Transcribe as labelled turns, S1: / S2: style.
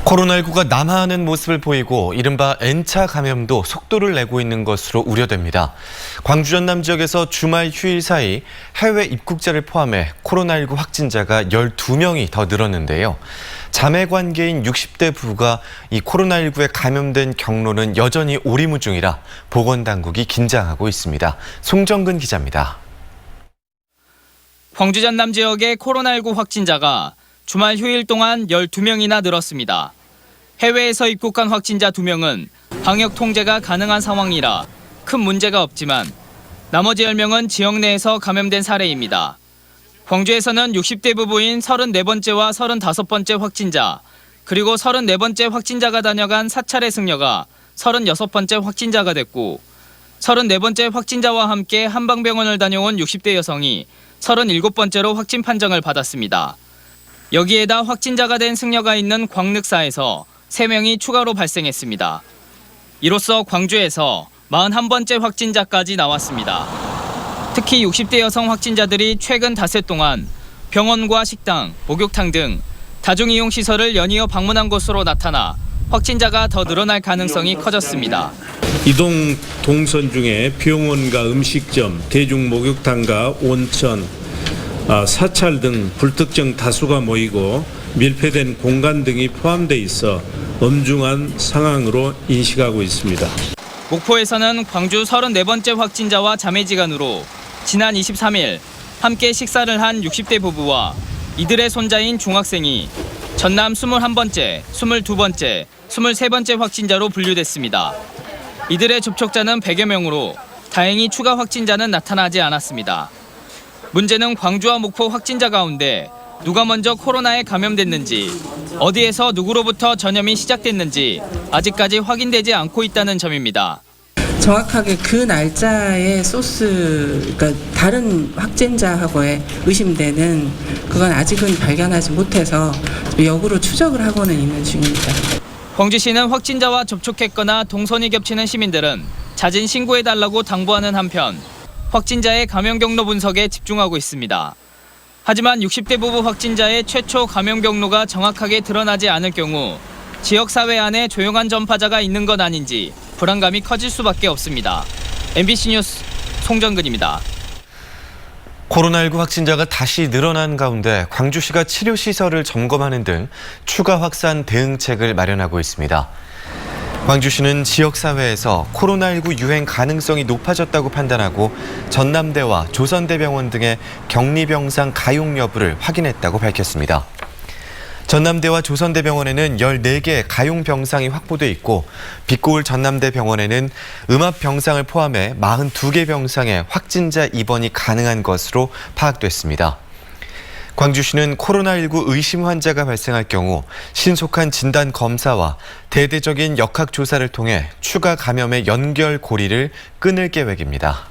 S1: 코로나19가 남하하는 모습을 보이고 이른바 N차 감염도 속도를 내고 있는 것으로 우려됩니다. 광주 전남 지역에서 주말 휴일 사이 해외 입국자를 포함해 코로나19 확진자가 12명이 더 늘었는데요. 자매 관계인 60대 부부가 이 코로나19에 감염된 경로는 여전히 오리무중이라 보건당국이 긴장하고 있습니다. 송정근 기자입니다.
S2: 광주 전남 지역의 코로나19 확진자가 주말 휴일 동안 12명이나 늘었습니다. 해외에서 입국한 확진자 2명은 방역 통제가 가능한 상황이라 큰 문제가 없지만 나머지 10명은 지역 내에서 감염된 사례입니다. 광주에서는 60대 부부인 34번째와 35번째 확진자, 그리고 34번째 확진자가 다녀간 사찰의 승려가 36번째 확진자가 됐고 34번째 확진자와 함께 한방병원을 다녀온 60대 여성이 37번째로 확진 판정을 받았습니다. 여기에다 확진자가 된 승려가 있는 광륵사에서 3명이 추가로 발생했습니다. 이로써 광주에서 41번째 확진자까지 나왔습니다. 특히 60대 여성 확진자들이 최근 닷새 동안 병원과 식당, 목욕탕 등 다중이용시설을 연이어 방문한 것으로 나타나 확진자가 더 늘어날 가능성이 커졌습니다.
S3: 이동 동선 중에 병원과 음식점, 대중목욕탕과 온천, 사찰 등 불특정 다수가 모이고 밀폐된 공간 등이 포함돼 있어 엄중한 상황으로 인식하고 있습니다.
S2: 목포에서는 광주 34번째 확진자와 자매지간으로 지난 23일 함께 식사를 한 60대 부부와 이들의 손자인 중학생이 전남 21번째, 22번째, 23번째 확진자로 분류됐습니다. 이들의 접촉자는 100여 명으로 다행히 추가 확진자는 나타나지 않았습니다. 문제는 광주와 목포 확진자 가운데 누가 먼저 코로나에 감염됐는지, 어디에서 누구로부터 전염이 시작됐는지 아직까지 확인되지 않고 있다는 점입니다.
S4: 정확하게 그 날짜의 소스, 그러니까 다른 확진자하고의 의심되는 그건 아직은 발견하지 못해서 역으로 추적을 하고는 있는 중입니다.
S2: 광주시는 확진자와 접촉했거나 동선이 겹치는 시민들은 자진 신고해달라고 당부하는 한편 확진자의 감염 경로 분석에 집중하고 있습니다. 하지만 60대 부부 확진자의 최초 감염 경로가 정확하게 드러나지 않을 경우 지역사회 안에 조용한 전파자가 있는 것 아닌지 불안감이 커질 수밖에 없습니다. MBC 뉴스 송정근입니다.
S1: 코로나19 확진자가 다시 늘어난 가운데 광주시가 치료시설을 점검하는 등 추가 확산 대응책을 마련하고 있습니다. 광주시는 지역사회에서 코로나19 유행 가능성이 높아졌다고 판단하고 전남대와 조선대병원 등의 격리병상 가용 여부를 확인했다고 밝혔습니다. 전남대와 조선대병원에는 14개 가용 병상이 확보돼 있고 빛고울 전남대병원에는 음압병상을 포함해 42개 병상에 확진자 입원이 가능한 것으로 파악됐습니다. 광주시는 코로나19 의심 환자가 발생할 경우 신속한 진단 검사와 대대적인 역학 조사를 통해 추가 감염의 연결 고리를 끊을 계획입니다.